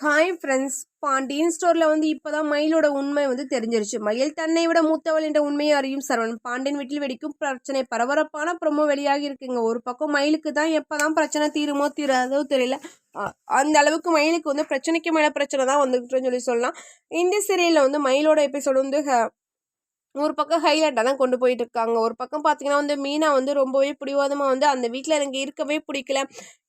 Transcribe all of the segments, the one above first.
Hi friends. Pandian ஸ்டோரில் வந்து இப்போதான் மயிலோட உண்மை வந்து தெரிஞ்சிருச்சு. மயில் தன்னை விட மூத்தவள் என்ற உண்மையை அறியும் சரவணன் பாண்டியன் வீட்டில் வெடிக்கும் பிரச்சனை. பரபரப்பான ப்ரொமோ வெளியாகி இருக்குங்க. ஒரு பக்கம் மயிலுக்கு தான் எப்போதான் பிரச்சனை தீருமோ தீராதோ தெரியல. அந்த அளவுக்கு மயிலுக்கு வந்து பிரச்சனைக்கு மேலே பிரச்சனை தான் வந்துகிட்டுன்னு சொல்லலாம். இந்த சீரியலில் வந்து மயிலோட எபிசோடு வந்து ஒரு பக்கம் ஹைலைட்டாக தான் கொண்டு போயிட்டு இருக்காங்க. ஒரு பக்கம் பார்த்தீங்கன்னா வந்து மீனா வந்து ரொம்பவே பிடிவாதமாக வந்து அந்த வீட்டில் எனக்கு இருக்கவே பிடிக்கல,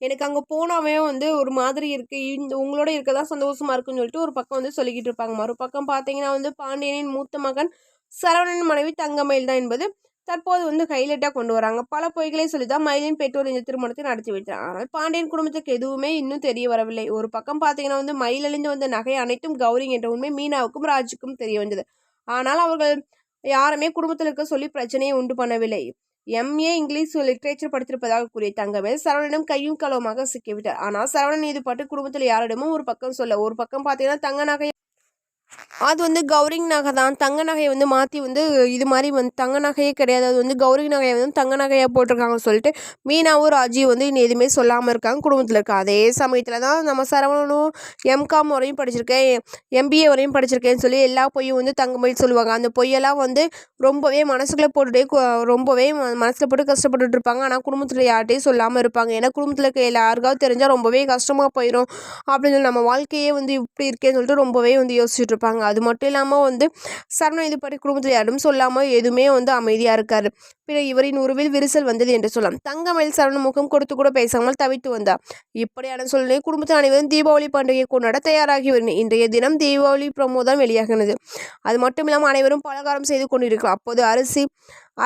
எனக்கு அங்கே போனாவே வந்து ஒரு மாதிரி இருக்குது, இந்த உங்களோட இருக்க தான் சந்தோஷமாக இருக்குன்னு சொல்லிட்டு ஒரு பக்கம் வந்து சொல்லிக்கிட்டு இருப்பாங்க. மறுபக்கம் பார்த்தீங்கன்னா வந்து பாண்டியனின் மூத்த மகன் சரவணன் மனைவி தங்கமயில் தான் என்பது தற்போது வந்து ஹைலைட்டாக கொண்டு வராங்க. பல பொய்களை சொல்லி தான் மயிலின் பெற்றோர் இந்த திருமணத்தை நடத்தி வைத்தார். ஆனால் பாண்டியன் குடும்பத்துக்கு எதுவுமே இன்னும் தெரிய வரவில்லை. ஒரு பக்கம் பார்த்தீங்கன்னா வந்து மயிலழிந்து வந்த நகை அனைத்தும் கௌரி என்ற உண்மை மீனாவுக்கும் ராஜுக்கும் தெரிய வந்தது. ஆனால் அவர்கள் யாருமே குடும்பத்தில் இருக்க சொல்லி பிரச்சனையை உண்டு பண்ணவில்லை. எம்ஏ இங்கிலீஷ் லிட்ரேச்சர் படித்திருப்பதாக கூறிய தங்கவேல் சரவணனிடம் கையும் களவுமாக சிக்கிவிட்டார். ஆனால் சரவணன் இது பற்றி குடும்பத்தில் யாரிடமும் ஒரு பக்கம் சொல்ல, ஒரு பக்கம் பார்த்தீங்கன்னா தங்க நகை அது வந்து கௌரிங் நகை தான், தங்க நகையை வந்து மாற்றி வந்து இது மாதிரி வந்து தங்க நகையே கிடையாது, அது வந்து கௌரி நகையை வந்து தங்க நகையாக போட்டிருக்காங்கன்னு சொல்லிட்டு மீனாவும் ராஜியும் வந்து இன்னும் எதுவுமே சொல்லாமல் இருக்காங்க குடும்பத்தில் இருக்க. அதே சமயத்தில் தான் நம்ம சரவணனும் எம்காம் வரையும் படிச்சிருக்கேன், எம்பிஏ வரையும் படிச்சிருக்கேன்னு சொல்லி எல்லா பொய்யும் வந்து தங்கமயில் சொல்லுவாங்க. அந்த பொய்யெல்லாம் வந்து ரொம்பவே மனசுக்குள்ளே போட்டுகிட்டே ரொம்பவே மனசில் போட்டு கஷ்டப்பட்டுட்டு இருப்பாங்க. ஆனால் குடும்பத்தில் யார்கிட்டையும் சொல்லாமல் இருப்பாங்க. ஏன்னா குடும்பத்தில் இருக்க யாருக்காவது தெரிஞ்சால் ரொம்பவே கஷ்டமாக போயிடும் அப்படின்னு சொல்லி நம்ம வாழ்க்கையே வந்து இப்படி இருக்கேன்னு சொல்லிட்டு ரொம்பவே வந்து யோசிச்சுட்டு இருப்பாங்க. அது மட்டும் இல்லாமல் வந்து சரவணன் இது பற்றி குடும்பத்தில் யாரும் சொல்லாமல் எதுவுமே வந்து அமைதியாக இருக்கார். பின்னர் இவரின் உருவில் விரிசல் வந்தது என்று சொல்லலாம். தங்கமயில் சரவணன் முகம் கொடுத்து கூட பேசாமல் தவித்து வந்தார். இப்படியான சூழ்நிலை குடும்பத்தில் அனைவரும் தீபாவளி பண்டிகை கொண்டாட தயாராகி வருகிறது. இன்றைய தினம் தீபாவளி ப்ரோமோ தான் வெளியாகினது. அது மட்டும் இல்லாமல் அனைவரும் பலகாரம் செய்து கொண்டிருக்கிறோம். அப்போது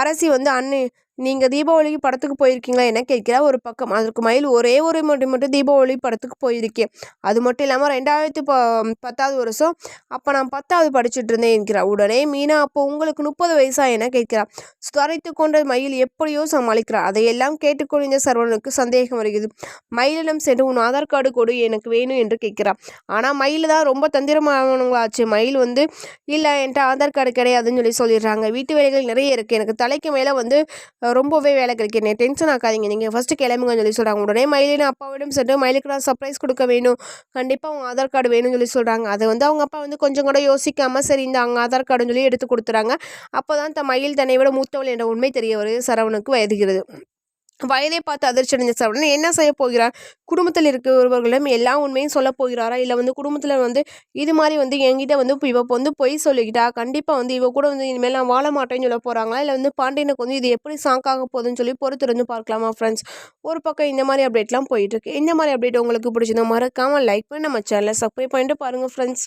அரசி வந்து நீங்கள் தீபாவளிக்கு படத்துக்கு போயிருக்கீங்களா என கேட்கிறார். ஒரு பக்கம் அதற்கு மயில் ஒரே ஒரு மட்டும் தீபாவளி படத்துக்கு போயிருக்கேன், அது மட்டும் இல்லாமல் 2010 வருஷம் அப்போ நான் 10வது படிச்சுட்டு இருந்தேன் என்கிறார். உடனே மீனா அப்போ உங்களுக்கு 30 வயசா என கேட்கிறார். சுதாரித்து கொண்ட மயில் எப்படியோ சமாளிக்கிறார். அதையெல்லாம் கேட்டுக்கொண்டிருந்த சரவணனுக்கு சந்தேகம் வருகிறது. மயிலிடம் சென்று உன் ஆதார் கார்டு கொடு, எனக்கு வேணும் என்று கேட்கிறார். ஆனால் மயில் தான் ரொம்ப தந்திரமானவங்களாச்சு. மயில் வந்து இல்லை என்கிட்ட ஆதார் கார்டு கிடையாதுன்னு சொல்லிடுறாங்க. வீட்டு வேலைகள் நிறைய இருக்குது, எனக்கு தலைக்கு மேலே வந்து ரொம்பவே வேலை கிடைக்கும், டென்ஷன் ஆக்காதீங்க, நீங்கள் ஃபஸ்ட்டு கிளம்புங்கன்னு சொல்கிறாங்க. உடனே மயிலின் அப்பாவிடம் சென்று மயிலுக்கு நான் சர்ப்ரைஸ் கொடுக்க வேணும், கண்டிப்பாக அவங்க ஆதார் கார்டு வேணும்னு சொல்கிறாங்க. அதை வந்து அவங்க அப்பா வந்து கொஞ்சம் கூட யோசிக்காமல் சரி இந்த அவங்க ஆதார் கார்டுன்னு எடுத்து கொடுத்துறாங்க. அப்போ தான் மயில் தன்னை விட மூத்தவள் என்ற உண்மை தெரிய வருது. சரவணுக்கு வயதுகிறது. வயதை பார்த்து அதிர்ச்சி அடைஞ்ச சரவணன் என்ன செய்ய போகிறார்? குடும்பத்தில் இருக்கிறவர்களிடம் எல்லா உண்மையும் சொல்ல போகிறாரா, இல்லை வந்து குடும்பத்தில் வந்து இது மாதிரி வந்து என்கிட்ட வந்து இவ வந்து பொய் சொல்லிக்கிட்டா கண்டிப்பாக வந்து இவ கூட வந்து இனிமேல் நான் வாழ மாட்டேன்னு சொல்ல போகிறாங்களா, இல்லை வந்து பாண்டியனுக்கு வந்து இது எப்படி சாக்காக போகுதுன்னு சொல்லி பொறுத்திருந்து பார்க்கலாமா ஃப்ரெண்ட்ஸ். ஒரு பக்கம் இந்த மாதிரி அப்டேட்லாம் போயிட்டுருக்கு. இந்த மாதிரி அப்டேட் உங்களுக்கு பிடிச்சிருந்தா மறக்காமல் லைக் பண்ணி நம்ம சேனலை சப்ஸ்கிரைப் பண்ணிட்டு பாருங்கள் ஃப்ரெண்ட்ஸ்.